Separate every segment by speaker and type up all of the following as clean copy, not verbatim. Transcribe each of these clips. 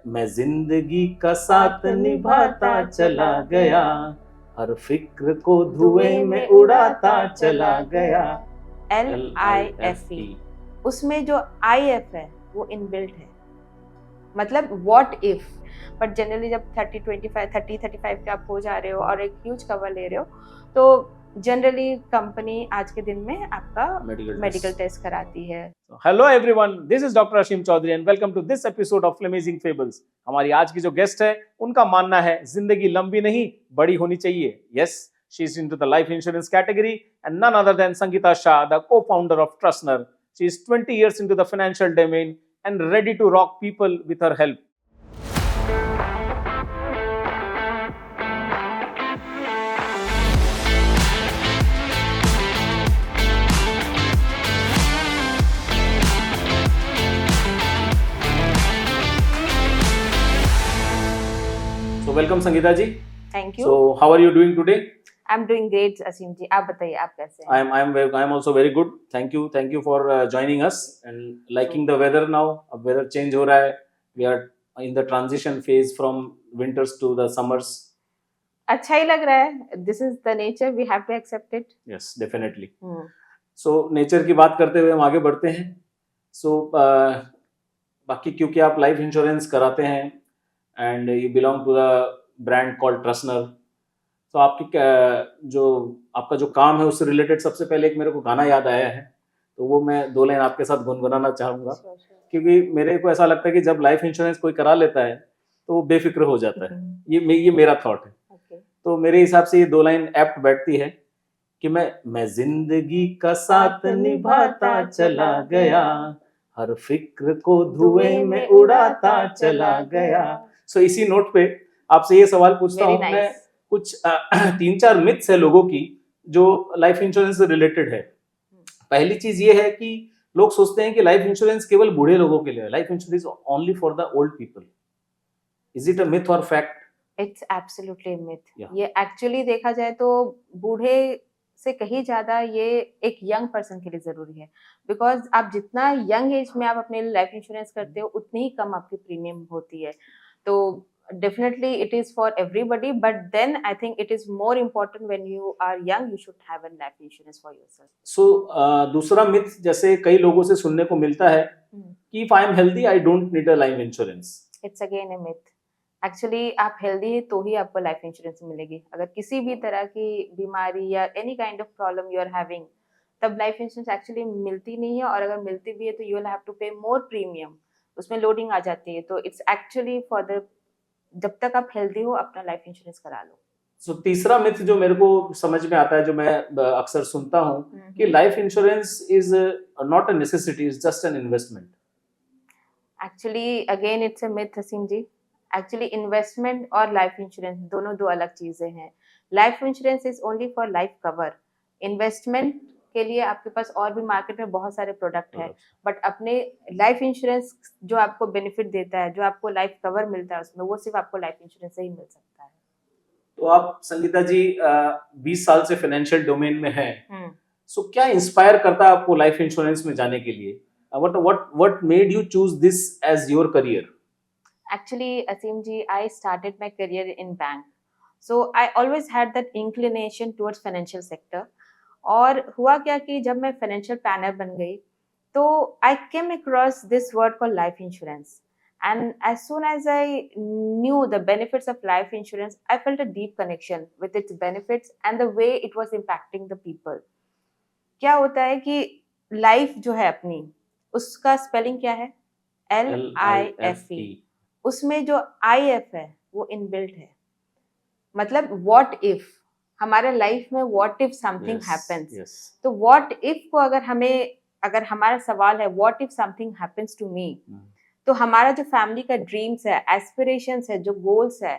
Speaker 1: मैं जिंदगी का साथ निभाता चला गया, हर फिक्र को धुएं में उड़ाता चला गया।
Speaker 2: LIFE, उसमें जो IF है वो इनबिल्ट है, मतलब व्हाट इफ। बट जनरली जब 30-35 के आप हो जा रहे हो और एक ह्यूज कवर ले रहे हो, तो जनरली कंपनी आज के दिन में आपका मेडिकल टेस्ट कराती है।
Speaker 1: Hello everyone, this is doctor Ashim Chaudhary and welcome to this episode of amazing fables. हमारी आज की जो गेस्ट है उनका मानना है जिंदगी लंबी नहीं बड़ी होनी चाहिए। Yes, she is into the life insurance category and none other than Sangeeta Shah, the co-founder of Trustner. She is 20 years into the financial domain and ready to rock people with her help. So welcome Sangeeta ji.
Speaker 2: Thank you.
Speaker 1: So how are you doing today?
Speaker 2: I am doing great Aseem ji, आप बताइए आप कैसे हैं?
Speaker 1: I am also very good. Thank you for joining us and liking the weather now. अब weather change हो रहा है. We are in the transition phase from winters to the summers.
Speaker 2: अच्छा ही लग रहा है। This is the nature, we have to accept it.
Speaker 1: Yes, definitely. So nature की बात करते हुए हम आगे बढ़ते हैं. So बाकी क्योंकि आप लाइफ इंश्योरेंस कराते हैं and you belong to the brand called Trustner. तो आपकी जो आपका जो काम है उससे रिलेटेड सबसे पहले एक मेरे को गाना याद आया है, तो वो मैं 2 लाइन आपके साथ गुनगुनाना चाहूँगा। क्योंकि मेरे को ऐसा लगता है कि जब लाइफ इंश्योरेंस कोई करा लेता है तो वो बेफिक्र हो जाता है। ये मेरा थॉट है। तो मेरे हिसाब से ये 2 लाइन एप्ट बैठती है कि मैं जिंदगी का साथ निभाता चला गया, हर फिक्र को धुएं में उड़ाता चला गया। सो इसी नोट पे आपसे ये सवाल पूछता हूँ मैं, कुछ 3-4 मिथ्स है लोगों की जो लाइफ इंश्योरेंस से रिलेटेड है। पहली चीज ये है कि लोग सोचते हैं कि लाइफ इंश्योरेंस केवल बूढ़े लोगों के लिए है, life insurance only for the old people. Is it a myth और फैक्ट?
Speaker 2: It's absolutely myth. ये एक्चुअली देखा जाए तो बूढ़े से कहीं ज्यादा ये एक यंग पर्सन के लिए जरूरी है, बिकॉज आप जितना यंग एज में आप अपने लाइफ इंश्योरेंस करते हो उतनी ही कम आपकी प्रीमियम होती है। तो definitely it is for everybody, but then I think it is more important when you are young, you should have a life insurance for yourself.
Speaker 1: So दूसरा मिथ जैसे कई लोगों से सुनने को मिलता है कि if I am healthy I don't need a life insurance.
Speaker 2: It's again a myth. Actually आप healthy है तो ही आपको life insurance मिलेगी। अगर किसी भी तरह की बीमारी या any kind of problem you are having, तब life insurance actually मिलती नहीं है, और अगर मिलती भी है तो you will have to pay more premium, उसमें लोडिंग आ जाती है। तो it's actually for the, जब तक आप हेल्दी हो अपना लाइफ इंश्योरेंस करा लो।
Speaker 1: सो तीसरा मिथ जो मेरे को समझ में आता है, जो मैं अक्सर सुनता हूँ कि life insurance is not a necessity, is just an investment.
Speaker 2: Actually again it's a myth Haseem ji. Actually investment और लाइफ इंश्योरेंस दोनों दो अलग चीजें हैं। Life insurance is only for life cover. Investment के लिए आपके पास और भी मार्केट में बहुत सारे प्रोडक्ट है, बट अपने लाइफ इंश्योरेंस जो आपको बेनिफिट देता है, जो आपको लाइफ कवर मिलता है उसमें, वो सिर्फ आपको लाइफ इंश्योरेंस से ही मिल सकता है।
Speaker 1: तो आप संगीता जी 20 साल से फाइनेंशियल डोमेन में हैं, सो क्या इंस्पायर करता है आपको लाइफ इंश्योरेंस में जाने के लिए? What made you choose this as your career?
Speaker 2: Actually Asim ji, I started my career in bank, so I always had that inclination towards financial sector. और हुआ क्या कि जब मैं फाइनेंशियल प्लानर बन गई तो I came across this word called life insurance, and as soon as I knew the benefits of life insurance, I felt a deep connection with its benefits and the way it was impacting the people. क्या होता है कि life जो है अपनी, उसका spelling क्या है? LIFE। उसमें जो IF है वो इनबिल्ट है, मतलब व्हाट इफ। हमारे लाइफ में व्हाट इफ समथिंग हैपेंस, तो व्हाट इफ को अगर हमारा सवाल है what if something happens to me, तो हमारा जो फैमिली का ड्रीम्स है, एस्पिरेशंस है, जो गोल्स है,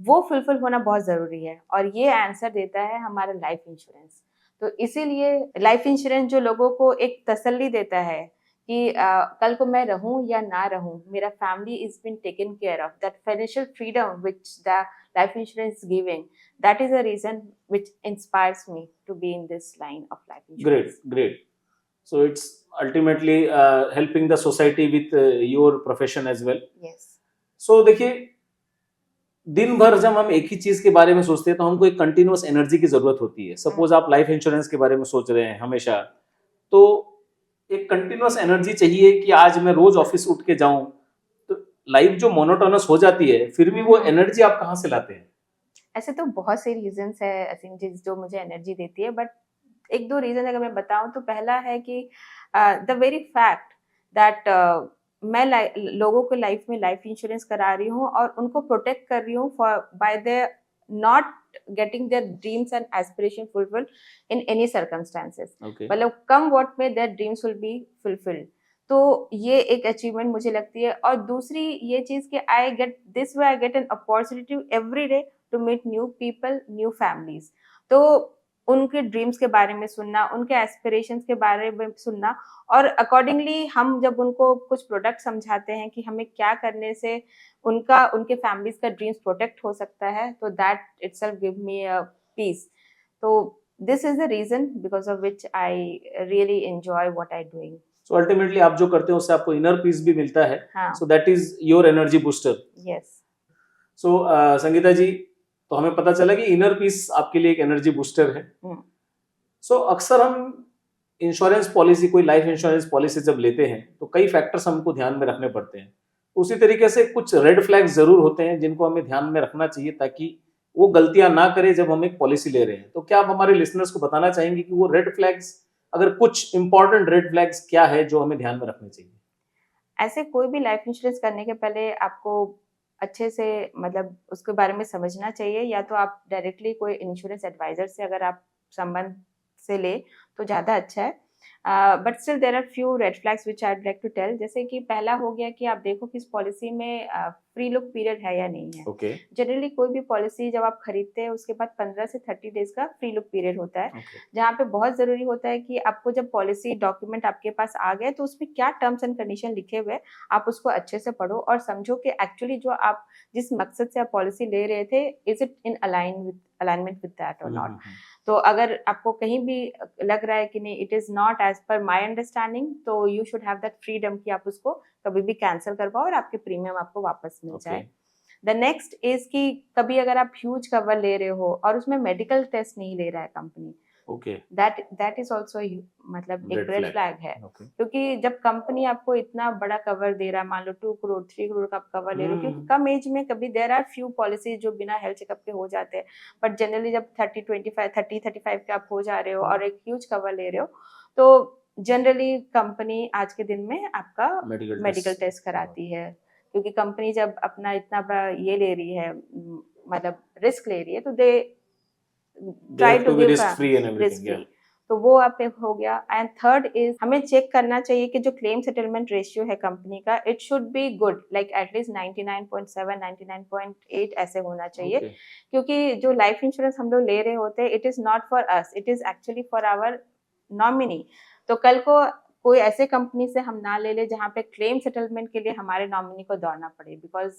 Speaker 2: वो फुलफिल होना बहुत जरूरी है, और ये आंसर देता है हमारा लाइफ इंश्योरेंस। तो इसीलिए लाइफ इंश्योरेंस जो लोगों को एक तसल्ली देता है कि कल को मैं रहूं या ना रहूं, मेरा family is been taken care of, that financial freedom which the life insurance giving, that is a reason which inspires me to be in this line of life insurance.
Speaker 1: Great. So it's ultimately helping the society with your profession as well.
Speaker 2: Yes.
Speaker 1: सो देखिए, दिन भर जब हम एक ही चीज के बारे में सोचते हैं तो हमको एक कंटिन्यूअस एनर्जी की जरूरत होती है. सपोज आप लाइफ इंश्योरेंस के बारे में सोच रहे हैं हमेशा, तो एक कंटिन्यूअस एनर्जी चाहिए कि आज मैं रोज ऑफिस उठ के जाऊं. तो लाइफ जो मोनोटोनस हो जाती है, फिर भी वो एनर्जी आप कहाँ से लाते हैं?
Speaker 2: ऐसे तो बहुत से रीजंस है असीम जी जो मुझे एनर्जी देती है, बट एक दो रीजन अगर मैं बताऊं तो पहला है कि द वेरी फैक्ट दैट मैं लोगों को लाइफ में लाइफ इंश्योरेंस करा रही हूँ और उनको प्रोटेक्ट कर रही हूँ for by the not getting their dreams and aspiration fulfilled in any circumstances.
Speaker 1: Okay.
Speaker 2: मतलब कम व्हाट में their dreams will be fulfilled. तो ये एक अचीवमेंट मुझे लगती है. और दूसरी ये चीज कि I get this way I get an opportunity every day to meet new people, new families. तो उनके ड्रीम्स के बारे में सुनना, उनके एस्पिरेशंस के बारे में सुनना, और अकॉर्डिंगली हम जब उनको कुछ प्रोडक्ट समझाते हैं कि हमें क्या करने से उनके फैमिलीज का ड्रीम्स प्रोटेक्ट हो सकता है, तो that itself give me a peace. तो this is the reason because of which I really enjoy what I doing.
Speaker 1: So ultimately आप जो करते हैं उससे आपको इनर पीस भी मिलता है.
Speaker 2: हाँ.
Speaker 1: So that is your energy booster.
Speaker 2: Yes.
Speaker 1: So Sangeeta ji, तो हमें पता चला कि इनर पीस आपके लिए एक एनर्जी बूस्टर है. सो अक्सर हम इंश्योरेंस पॉलिसी, कोई लाइफ इंश्योरेंस पॉलिसी जब लेते हैं तो कई फैक्टर्स हमको ध्यान में रखने पड़ते हैं. उसी तरीके से कुछ रेड फ्लैग्स जरूर होते हैं जिनको हमें ध्यान में रखना चाहिए ताकि वो गलतियां ना करें जब हम एक पॉलिसी ले रहे हैं. तो क्या आप हमारे लिसनर्स को बताना चाहेंगे कि वो रेड फ्लैग्स, अगर कुछ इंपॉर्टेंट रेड फ्लैग्स क्या है जो हमें ध्यान में रखने चाहिए?
Speaker 2: ऐसे कोई भी लाइफ इंश्योरेंस करने के पहले आपको अच्छे से मतलब उसके बारे में समझना चाहिए, या तो आप डायरेक्टली कोई इंश्योरेंस एडवाइजर से अगर आप संबंध से ले तो ज़्यादा अच्छा है. But still there are few red flags which I would like to tell. जैसे कि पहला हो गया कि आप देखो कि इस पॉलिसी में फ्री लुक पीरियड है या नहीं है.
Speaker 1: ओके.
Speaker 2: जनरली कोई भी पॉलिसी जब आप खरीदते हैं उसके बाद 15 से 30 डेज का फ्री लुक पीरियड होता है,
Speaker 1: ओके.
Speaker 2: जहाँ पे बहुत जरूरी होता है कि आपको जब पॉलिसी डॉक्यूमेंट आपके पास आ गए तो उसमें क्या टर्म्स एंड कंडीशन लिखे हुए, आप उसको अच्छे से पढ़ो और समझो कि एक्चुअली जो आप जिस मकसद से आप पॉलिसी ले रहे थे, is it in alignment with that और नॉट. तो अगर आपको कहीं भी लग रहा है कि नहीं, it is not as per my understanding, तो you should have that freedom कि आप उसको कभी भी कैंसिल करवाओ और आपके प्रीमियम आपको वापस मिल जाए. द नेक्स्ट इज कि कभी अगर आप ह्यूज कवर ले रहे हो और उसमें मेडिकल टेस्ट नहीं ले रहा है company,
Speaker 1: okay,
Speaker 2: that is also मतलब एक रेड फ्लैग है. क्योंकि जब कंपनी आपको इतना बड़ा कवर दे रहा है, मान लो 2 करोड़ 3 करोड़ का कवर ले रहे हो, क्योंकि कम एज में कभी देयर आर फ्यू पॉलिसीज जो बिना हेल्थ चेकअप के हो जाते हैं, बट जनरली जब 30-35 के आप हो जा रहे हो और एक ह्यूज कवर ले रहे हो, तो जनरली कंपनी आज के दिन में आपका मेडिकल टेस्ट कराती है. क्योंकि कंपनी जब अपना इतना बड़ा ये ले रही है, मतलब रिस्क ले रही है, तो they try to give risk free. तो वो आप एक हो गया. एंड थर्ड इज हमें चेक करना चाहिए कि जो क्लेम सेटलमेंट रेशियो है कंपनी का, it should be good, like at least 99.7 99.8 ऐसे होना चाहिए. क्योंकि जो लाइफ इंश्योरेंस हम लोग ले रहे होते हैं, it is not for us, it is actually for our nominee. तो कल को कोई ऐसे कंपनी से हम ना ले ले जहाँ पे क्लेम सेटलमेंट के लिए हमारे नॉमिनी को दौड़ना पड़े, बिकॉज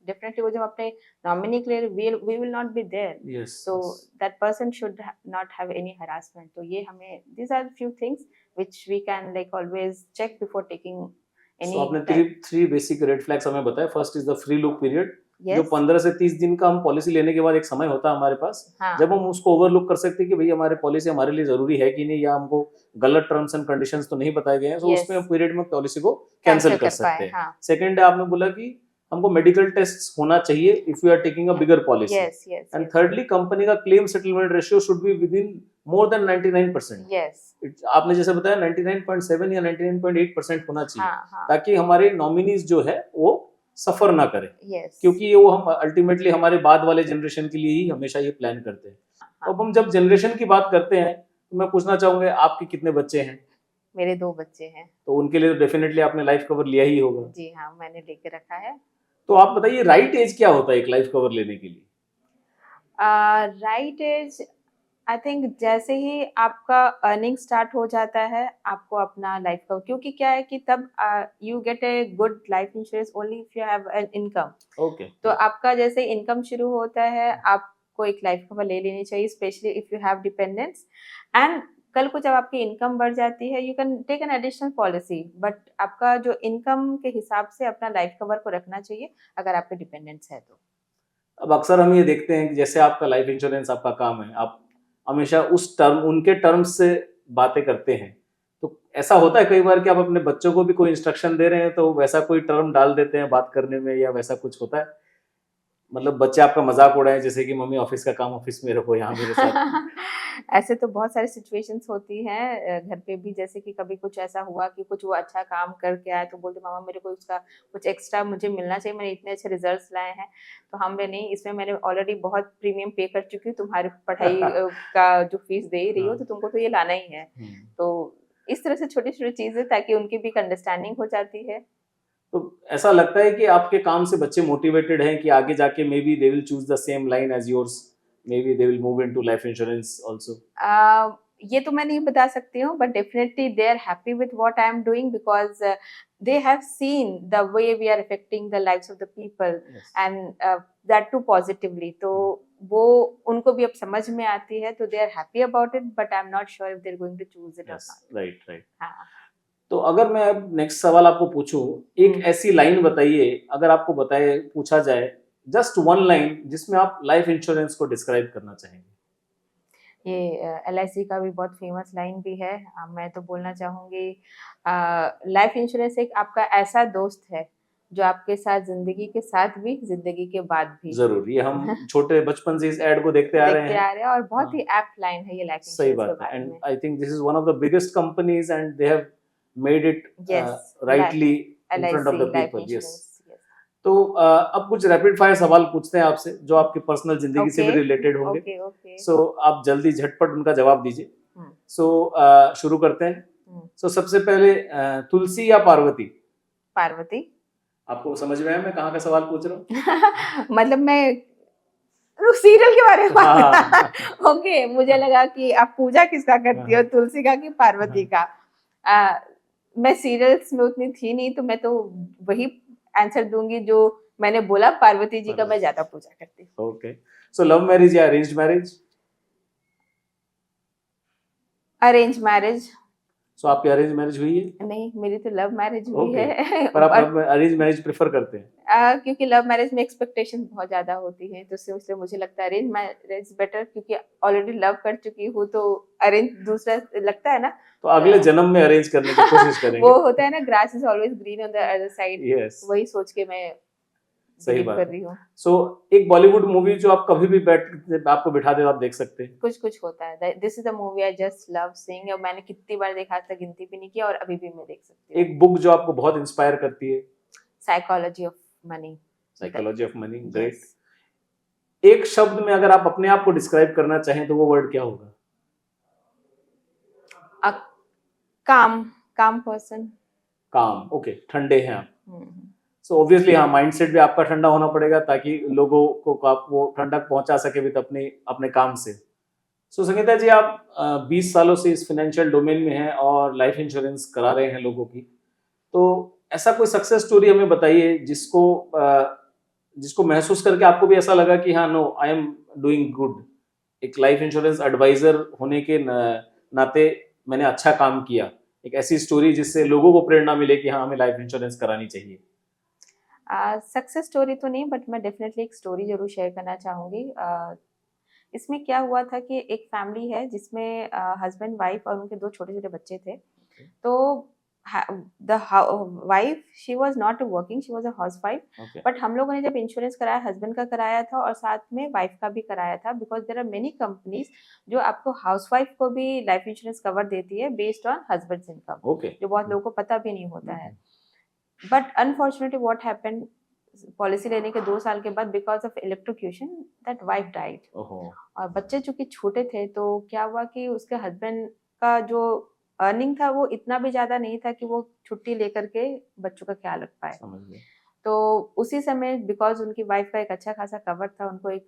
Speaker 2: डेफिनेटली वो जब अपने नॉमिनी के लिए we will not be there.
Speaker 1: Yes.
Speaker 2: So that person should not have any harassment. तो ये हमें, these are few things which we can like always check before taking any.
Speaker 1: So आपने three basic red flags हमें बताया. First is the free look period.
Speaker 2: Yes.
Speaker 1: जो 15 से 30 दिन का हम पॉलिसी लेने के बाद एक समय होता है हमारे पास,
Speaker 2: हाँ.
Speaker 1: जब हम उसको ओवरलुक कर सकते हैं कि भाई हमारे पॉलिसी हमारे लिए जरूरी है कि नहीं, या हमको गलत टर्म्स एंड कंडीशंस तो नहीं बताए गए हैं, तो उसमें पीरियड में पॉलिसी को कैंसिल कर सकते हैं. सेकंड है, आपने बोला कि हमको मेडिकल टेस्ट होना चाहिए if you are taking a bigger policy. And thirdly, company का claim settlement ratio should be within more than 99%. आपने जैसे बताया 99.7 या 99.8% होना चाहिए. ताकि हमारे नॉमिनीज जो है वो सफर ना करें. क्योंकि ये वो हम अल्टीमेटली हमारे बाद वाले जनरेशन के लिए ही हमेशा ये प्लान करते हैं. अब हम जब जनरेशन की बात करते हैं तो मैं पूछना चाहूंगा, आपके कितने बच्चे हैं?
Speaker 2: मेरे 2 बच्चे हैं. तो
Speaker 1: उनके लिए डेफिनेटली आपने लाइफ कवर लिया ही होगा.
Speaker 2: जी हाँ, मैंने लेके रखा है.
Speaker 1: तो आप बताइए, राइट एज क्या होता है एक लाइफ कवर लेने के लिए?
Speaker 2: राइट एज, आई थिंक जैसे ही आपका अर्निंग स्टार्ट हो जाता है, आपको अपना लाइफ कवर, क्योंकि क्या है कि तब you get a good life insurance only if you have an income.
Speaker 1: Okay.
Speaker 2: तो आपका जैसे इनकम शुरू होता है, आपको एक लाइफ कवर ले लेनी चाहिए, specially if you have dependents. And कल को जब आपकी इनकम बढ़ जाती है, you can take an additional policy, but आपका जो इनकम के हिसाब से अपना लाइफ कवर को रखना चाहिए अगर आपके डिपेंडेंट्स है तो।
Speaker 1: अब अक्सर हम ये देखते हैं कि जैसे आपका लाइफ इंश्योरेंस आपका काम है, आप हमेशा उस टर्म उनके टर्म्स से बातें करते हैं, तो ऐसा होता है कई बार कि आप अपने बच्चों को भी कोई इंस्ट्रक्शन दे रहे हैं तो वैसा कोई टर्म डाल देते हैं बात करने में, या वैसा कुछ होता है? मतलब बच्चे आपका मजाक उड़ाएं जैसे कि मम्मी ऑफिस का काम ऑफिस में रखो, यहाँ मेरे साथ।
Speaker 2: ऐसे तो बहुत सारी सिचुएशंस होती हैं घर पे भी, जैसे कि कभी कुछ ऐसा हुआ कि कुछ वो अच्छा काम करके आया तो बोलते मामा मेरे को उसका कुछ एक्स्ट्रा मुझे मिलना चाहिए, मैंने इतने अच्छे रिजल्ट्स लाए हैं। तो हमने नहीं, इसमें मैंने ऑलरेडी बहुत प्रीमियम पे कर चुकी हूँ, तुम्हारी पढ़ाई का जो फीस दे ही रही हो,
Speaker 1: हाँ।
Speaker 2: तो तुमको तो ये लाना ही है। तो इस तरह से छोटी छोटी चीजें, ताकि उनकी भी अंडरस्टैंडिंग हो जाती है।
Speaker 1: तो ऐसा लगता है कि आपके काम से बच्चे मोटिवेटेड हैं कि आगे जाके maybe they will choose the same line as yours, maybe they will move into life insurance also?
Speaker 2: ये तो मैं नहीं बता सकती हूँ, but definitely they are happy with what I am doing, because they have seen the way we are affecting the lives of the people,
Speaker 1: Yes.
Speaker 2: and that too positively. तो वो उनको भी अब समझ में आती है, तो they are happy about it, but I'm not sure if they're going to choose it or
Speaker 1: Yes,
Speaker 2: not.
Speaker 1: right, right.
Speaker 2: हाँ।
Speaker 1: तो अगर मैं अब नेक्स्ट सवाल आपको पूछूं, एक ऐसी लाइन बताइए, अगर आपको बताए पूछा जाए जस्ट वन लाइन जिसमें आप लाइफ इंश्योरेंस को डिस्क्राइब करना चाहेंगे।
Speaker 2: ये LIC का भी बहुत फेमस लाइन भी है। मैं तो बोलना चाहूँगी, लाइफ इंश्योरेंस एक आपका ऐसा दोस्त है जो आपके साथ ज़िंदगी के साथ भी, ज़िंदगी के बाद भी।
Speaker 1: जरूर, ये हम छोटे बचपन से इस एड को देखते आ रहे
Speaker 2: देखते
Speaker 1: हैं।
Speaker 2: आ रहे हैं, और बहुत
Speaker 1: हाँ,
Speaker 2: ही एप्ट लाइन है ये लाइफ
Speaker 1: सही
Speaker 2: इंश्योरेंस के
Speaker 1: बात है।
Speaker 2: बारे
Speaker 1: एंड
Speaker 2: में।
Speaker 1: I think this is one of the biggest companies and they have made it
Speaker 2: yes,
Speaker 1: rightly in front of
Speaker 2: LIC
Speaker 1: the
Speaker 2: life
Speaker 1: people. Yes.
Speaker 2: Insurance. Yes.
Speaker 1: तो अब कुछ रैपिड फायर सवाल पूछते हैं आपसे जो आपकी पर्सनल जिंदगी से भी
Speaker 2: ओके,
Speaker 1: रिलेटेड होंगे।
Speaker 2: Okay, okay.
Speaker 1: सो आप जल्दी झटपट उनका जवाब दीजिए।
Speaker 2: हम्म,
Speaker 1: सो शुरू करते हैं।
Speaker 2: हम्म।
Speaker 1: सो सबसे पहले तुलसी या पार्वती?
Speaker 2: पार्वती।
Speaker 1: आपको समझ में आया मैं कहाँ का सवाल पूछ रहा हूँ?
Speaker 2: मतलब मैं सीरियल के बारे में बात
Speaker 1: हाँ।
Speaker 2: कर ओके, मुझे लगा कि आप पूजा किसका करती हो,
Speaker 1: हाँ।
Speaker 2: तुलसी का कि पार्वती का। मैं सीरियल्स में उतनी थी नहीं, तो मैं तो वही आंसर दूंगी जो मैंने बोला, पार्वती जी का मैं ज्यादा पूजा करती हूँ।
Speaker 1: ओके। सो लव मैरिज या arranged marriage?
Speaker 2: Arrange marriage.
Speaker 1: So आपकी अरेंज मैरिज हुई है?
Speaker 2: नहीं, मेरी तो लव मैरिज हुई
Speaker 1: ओके।
Speaker 2: है।
Speaker 1: पर आप
Speaker 2: बट
Speaker 1: अरेंज मैरिज प्रेफर करते हैं?
Speaker 2: क्योंकि लव मैरिज में एक्सपेक्टेशन बहुत ज्यादा होती है, तो इसलिए मुझे लगता है अरेंज मैरिज बेटर, क्योंकि ऑलरेडी लव कर चुकी हूँ, तो अरेंज दूसरा लगता है ना।
Speaker 1: तो अगले जन्म में अरेंज करने की कोशिश करेंगे।
Speaker 2: वो होता है ना, grass is always green on the other side.
Speaker 1: Yes,
Speaker 2: वही सोच के मैं
Speaker 1: सही
Speaker 2: बिलीव
Speaker 1: बात
Speaker 2: कर
Speaker 1: है।
Speaker 2: रही हूँ।
Speaker 1: सो एक बॉलीवुड मूवी जो आप कभी भी बैठ आपको बिठा दे तो आप देख सकते हैं?
Speaker 2: कुछ कुछ होता है। This is the movie I just love seeing, और मैंने कितनी बार देखा, आज तक गिनती भी नहीं किया, और अभी भी मैं देख सकती हूँ।
Speaker 1: एक बुक जो आपको बहुत इंस्पायर करती है?
Speaker 2: Psychology of money.
Speaker 1: Psychology of money, great. एक शब्द में अगर आप अपने आप को डिस्क्राइब करना चाहें तो वो वर्ड क्या होगा?
Speaker 2: काम, काम पर्सन।
Speaker 1: काम, ओके, ठंडे हैं आप। सो ऑब्वियसली हाँ, माइंडसेट भी आपका ठंडा होना पड़ेगा ताकि लोगों को आप वो ठंडक पहुंचा सके भी अपने अपने काम से। सो संगीता जी, आप 20 सालों से इस फाइनेंशियल डोमेन में हैं और लाइफ इंश्योरेंस करा रहे हैं लोगों की, तो ऐसा कोई सक्सेस स्टोरी हमें बताइए जिसको महसूस करके आपको भी ऐसा लगा कि हाँ, no, I am doing good, एक लाइफ इंश्योरेंस एडवाइजर होने के नाते मैंने अच्छा काम किया। एक ऐसी स्टोरी जिससे लोगों को प्रेरणा मिले कि हाँ, हमें लाइफ इंश्योरेंस करानी चाहिए।
Speaker 2: सक्सेस स्टोरी तो नहीं, बट मैं डेफिनेटली एक स्टोरी जरूर शेयर करना चाहूँगी। इसमें क्या हुआ था कि एक फैमिली है जिसमें हस्बैंड वाइफ और उनके 2 छोटे-छोटे बच्चे थे। तो the wife, she was not working, she was a housewife. But हम लोगों ने जब इंश्योरेंस कराया, हस्बैंड का कराया था और साथ में वाइफ का भी कराया था, because there are many companies जो आपको हाउसवाइफ को भी लाइफ इंश्योरेंस कवर देती है बेस्ड ऑन हस्बैंड्स इनकम, जो बहुत लोगों को पता भी नहीं होता है। But unfortunately what happened, policy लेने के 2 साल के बाद, because of electrocution, that wife died. और बच्चे चूंकि छोटे थे, तो क्या हुआ कि उसके हस्बैंड का जो अर्निंग था वो इतना भी ज्यादा नहीं था कि वो छुट्टी लेकर के बच्चों का ख्याल रख पाए। तो उसी समय, बिकॉज उनकी वाइफ का एक अच्छा खासा कवर था, उनको एक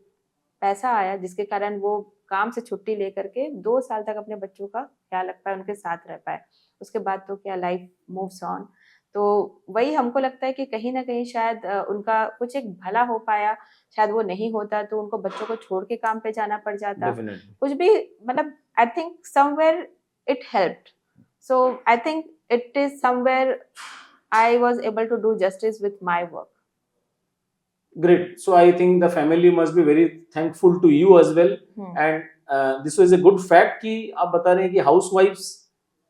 Speaker 2: पैसा आया जिसके कारण वो काम से छुट्टी लेकर के 2 साल तक अपने बच्चों का ख्याल रख पाए, उनके साथ रह पाए। उसके बाद तो क्या, लाइफ मूव्स ऑन। तो वही हमको लगता है कि कहीं ना कहीं शायद उनका कुछ एक भला हो पाया, शायद वो नहीं होता तो उनको बच्चों को छोड़ के काम पे जाना पड़ जाता। कुछ भी, मतलब I think somewhere it helped. So I think it is somewhere I was able to do justice with my work.
Speaker 1: Great. So I think the family must be very thankful to you as well. And this was a good fact कि आप बता रहे हैं कि हाउसवाइफ्स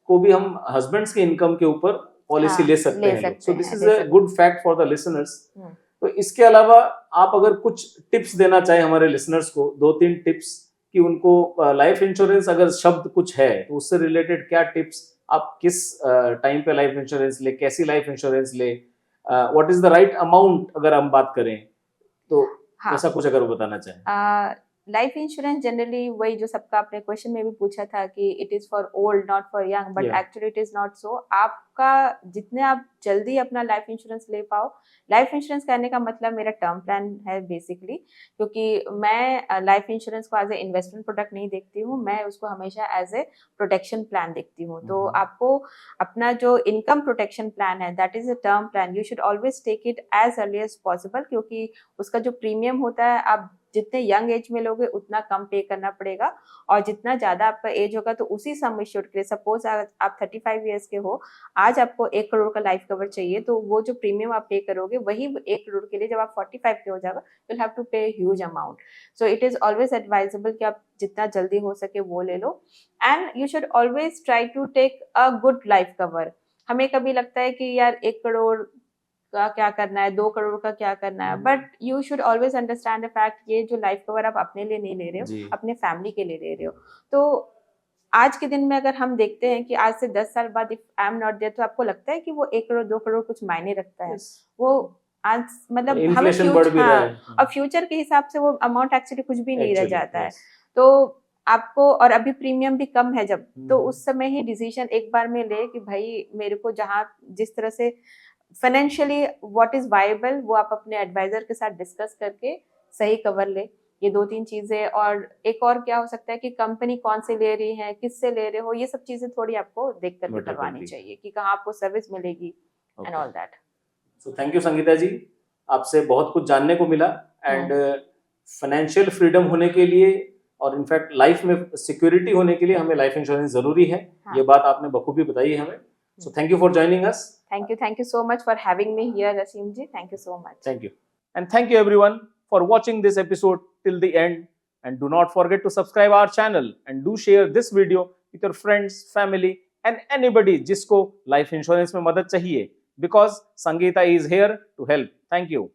Speaker 1: को भी हम husbands के इनकम के ऊपर पॉलिसी
Speaker 2: हाँ,
Speaker 1: ले सकते
Speaker 2: ले
Speaker 1: हैं लोग.
Speaker 2: सकते
Speaker 1: सो
Speaker 2: हैं,
Speaker 1: दिस इज
Speaker 2: ले
Speaker 1: अ
Speaker 2: सकते
Speaker 1: good fact for the listeners.
Speaker 2: Hmm.
Speaker 1: तो इसके अलावा आप अगर कुछ टिप्स देना चाहें हमारे लिसनर्स को, 2-3 टिप्स कि उनको लाइफ इंश्योरेंस अगर शब्द कुछ है तो उससे रिलेटेड क्या टिप्स, आप किस टाइम पे लाइफ इंश्योरेंस ले, कैसी लाइफ इंश्योरेंस ले, what is the right amount अगर हम बात करें तो
Speaker 2: हाँ,
Speaker 1: ऐसा कुछ अगर वो बताना चाहें.
Speaker 2: लाइफ इंश्योरेंस जनरली वही जो सबका आपने क्वेश्चन में भी पूछा था कि it is for old not for young, but
Speaker 1: Yeah.
Speaker 2: Actually it is not so. आपका जितने आप जल्दी अपना लाइफ इंश्योरेंस ले पाओ, लाइफ इंश्योरेंस करने का मतलब मेरा टर्म प्लान है बेसिकली, क्योंकि मैं लाइफ इंश्योरेंस को एज ए इन्वेस्टमेंट प्रोडक्ट नहीं देखती हूँ, मैं उसको हमेशा एज ए प्रोटेक्शन प्लान देखती हूँ. तो आपको अपना जो इनकम प्रोटेक्शन प्लान है that is a term plan, you should always take it as early as possible, क्योंकि उसका जो प्रीमियम होता है आप जितने यंग एज में लोगे उतना कम पे करना पड़ेगा, और जितना ज्यादा आपका एज होगा तो उसी सम एश्योर्ड के लिए, सपोज आप 35 ईयर्स के हो, आज आपको 1 करोड़ का लाइफ कवर चाहिए, तो वो जो प्रीमियम आप पे करोगे वही 1 करोड़ के लिए जब आप 45 के हो जाएगा you have to pay huge amount. So it is always advisable कि आप जितना जल्दी हो सके वो ले लो, and you should always try to take a good life cover. हमें कभी लगता है कि यार 1 करोड़ का क्या करना है, 2 करोड़ का क्या करना है, but you should always understand the fact ये जो लाइफ कवर आप अपने लिए नहीं ले रहे
Speaker 1: जी.
Speaker 2: हो, अपने फैमिली के लिए ले रहे हो. तो आज के दिन में अगर हम देखते हैं कि आज से 10 साल बाद if I am not there, तो आपको लगता है कि वो 1 करोड़ 2 करोड़ कुछ मायने रखता है.
Speaker 1: Yes.
Speaker 2: वो आज मतलब हमें
Speaker 1: इन्फ्लेशन बढ़ भी रहा है.
Speaker 2: और फ्यूचर के हिसाब से वो अमाउंट एक्चुअली कुछ भी नहीं रह
Speaker 1: Actually,
Speaker 2: जाता है.
Speaker 1: yes.
Speaker 2: तो आपको, और अभी प्रीमियम भी कम है जब, तो उस समय ही डिसीजन एक बार में ले कि भाई मेरे को जहाँ जिस तरह से फाइनेंशियली व्हाट इज वायबल वो आप अपने एडवाइजर के साथ डिस्कस करके सही कवर ले. ये 2-3 चीजें, और एक और क्या हो सकता है कि कंपनी कौन से ले रही है, किससे ले रहे हो, ये सब चीजें थोड़ी आपको देख करके
Speaker 1: Matter
Speaker 2: करवानी
Speaker 1: करती.
Speaker 2: चाहिए कि कहाँ आपको सर्विस मिलेगी and all that.
Speaker 1: So thank you Sangeeta ji, आपसे बहुत कुछ जानने को मिला. एंड फाइनेंशियल फ्रीडम होने के लिए और इनफैक्ट लाइफ में सिक्योरिटी होने के लिए हमें लाइफ इंश्योरेंस जरूरी है.
Speaker 2: हाँ.
Speaker 1: ये बात आपने बखूबी बताई हमें. सो thank you for joining us.
Speaker 2: Thank you so much for having me here, Asim ji. Thank you so much.
Speaker 1: Thank you. And thank you everyone for watching this episode till the end. And do not forget to subscribe our channel and do share this video with your friends, family and anybody जिसको life insurance में मदद चाहिए, because Sangeeta is here to help. Thank you.